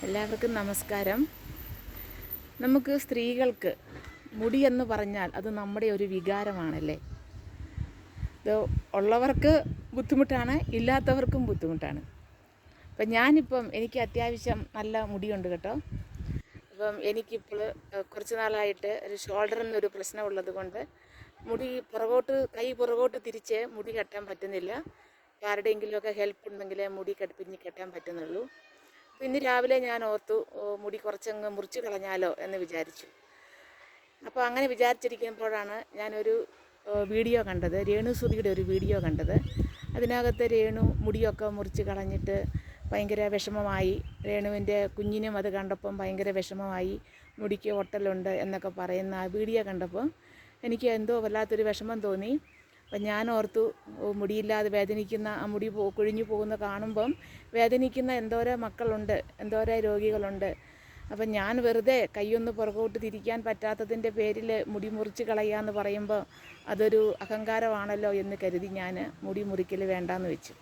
എല്ലാവർക്കും നമസ്കാരം. നമുക്ക് സ്ത്രീകൾക്ക് മുടിയെന്ന് പറഞ്ഞാൽ അത് നമ്മുടെ ഒരു വികാരമാണല്ലേ. ഇത് ഉള്ളവർക്ക് ബുദ്ധിമുട്ടാണ്, ഇല്ലാത്തവർക്കും ബുദ്ധിമുട്ടാണ്. അപ്പം എനിക്ക് അത്യാവശ്യം നല്ല മുടിയുണ്ട് കേട്ടോ. അപ്പം എനിക്കിപ്പോൾ കുറച്ച് നാളായിട്ട് ഒരു ഷോൾഡറിനൊരു പ്രശ്നമുള്ളത് കൊണ്ട് കൈ പുറകോട്ട് തിരിച്ച് മുടി കെട്ടാൻ പറ്റുന്നില്ല. ആരുടെയെങ്കിലുമൊക്കെ ഹെൽപ്പ് ഉണ്ടെങ്കിലേ മുടി പിന്നി കെട്ടാൻ പറ്റുന്നുള്ളൂ. ഇന്ന് രാവിലെ ഞാൻ ഓർത്തു മുടി കുറച്ചങ്ങ് മുറിച്ച് കളഞ്ഞാലോ എന്ന് വിചാരിച്ചു. അപ്പോൾ അങ്ങനെ വിചാരിച്ചിരിക്കുമ്പോഴാണ് ഞാനൊരു വീഡിയോ കണ്ടത്, രേണുസുധിയുടെ ഒരു വീഡിയോ കണ്ടത്. അതിനകത്ത് രേണു മുടിയൊക്കെ മുറിച്ച് കളഞ്ഞിട്ട് ഭയങ്കര വിഷമമായി. രേണുവിൻ്റെ കുഞ്ഞിനും അത് കണ്ടപ്പം ഭയങ്കര വിഷമമായി, മുടിക്ക് ഒട്ടലുണ്ട് എന്നൊക്കെ പറയുന്ന ആ വീഡിയോ കണ്ടപ്പോൾ എനിക്ക് എന്തോ വല്ലാത്തൊരു വിഷമം തോന്നി. അപ്പം ഞാൻ ഓർത്തു, മുടിയില്ലാതെ വേദനിക്കുന്ന ആ മുടി കൊഴിഞ്ഞു പോകുന്ന കാണുമ്പം വേദനിക്കുന്ന എന്തോരോ മക്കളുണ്ട്, എന്തോരോ രോഗികളുണ്ട്. അപ്പം ഞാൻ വെറുതെ കൈയൊന്ന് പുറകോട്ട് തിരിക്കാൻ പറ്റാത്തതിൻ്റെ പേരിൽ മുടി മുറിച്ച് കളയാന്ന് പറയുമ്പോൾ അതൊരു അഹങ്കാരമാണല്ലോ എന്ന് കരുതി ഞാൻ മുടി മുറിക്കൽ വേണ്ടാന്ന് വെച്ചു.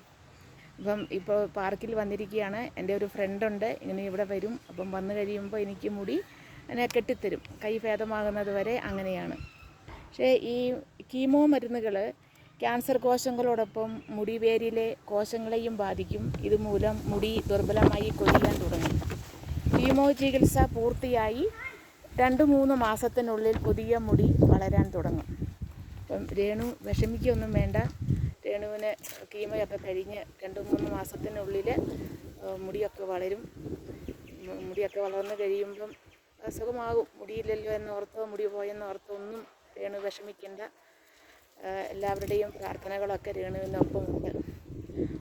ഇപ്പോൾ പാർക്കിൽ വന്നിരിക്കുകയാണ്. എൻ്റെ ഒരു ഫ്രണ്ടുണ്ട്, ഇങ്ങനെ ഇവിടെ വരും. അപ്പം വന്നു കഴിയുമ്പോൾ എനിക്ക് മുടി എന്നെ കെട്ടിത്തരും, കൈ ഭേദമാകുന്നത് വരെ അങ്ങനെയാണ്. പക്ഷേ ഈ കീമോ മരുന്നുകൾ ക്യാൻസർ കോശങ്ങളോടൊപ്പം മുടിവേരിലെ കോശങ്ങളെയും ബാധിക്കും. ഇതുമൂലം മുടി ദുർബലമായി കൊഴിയാൻ തുടങ്ങും. കീമോ ചികിത്സ പൂർത്തിയായി 2-3 മാസത്തിനുള്ളിൽ പുതിയ മുടി വളരാൻ തുടങ്ങും. അപ്പം രേണു വിഷമിക്കൊന്നും വേണ്ട. രേണുവിന് കീമോയൊക്കെ കഴിഞ്ഞ് 2-3 മാസത്തിനുള്ളിൽ മുടിയൊക്കെ വളരും. മുടിയൊക്കെ വളർന്നു കഴിയുമ്പം അസുഖമാകും. മുടിയില്ലല്ലോ എന്നോർത്തോ മുടി പോയെന്നോർത്തോ ഒന്നും രേണു വിഷമിക്കേണ്ട. എല്ലാവരുടെയും പ്രാർത്ഥനകളൊക്കെ രേണുവിനൊപ്പമുണ്ട്.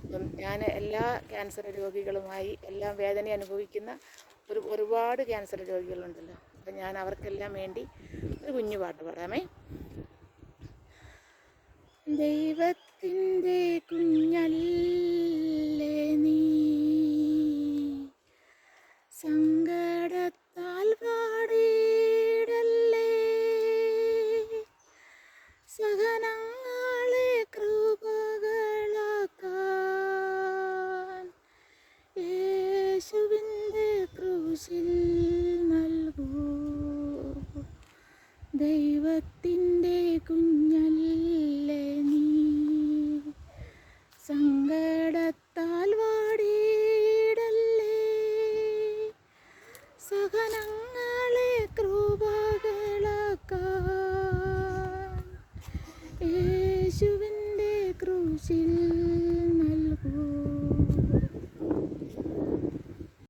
അപ്പം ഞാൻ എല്ലാ ക്യാൻസർ രോഗികളുമായി, എല്ലാം വേദന അനുഭവിക്കുന്ന ഒരുപാട് ക്യാൻസർ രോഗികളുണ്ടല്ലോ. അപ്പം ഞാൻ അവർക്കെല്ലാം വേണ്ടി ഒരു കുഞ്ഞു പാട്ട് പാടാമേ. ദൈവത്തിൻ്റെ കുഞ്ഞല്ലേ നീ, സങ്കടത്താൽ പാടിയിടല്ലേ, സഹനങ്ങളെ കൃപകളാക്കാൻ യേശുവിൻ്റെ ക്രൂശിൽ നൽകൂ.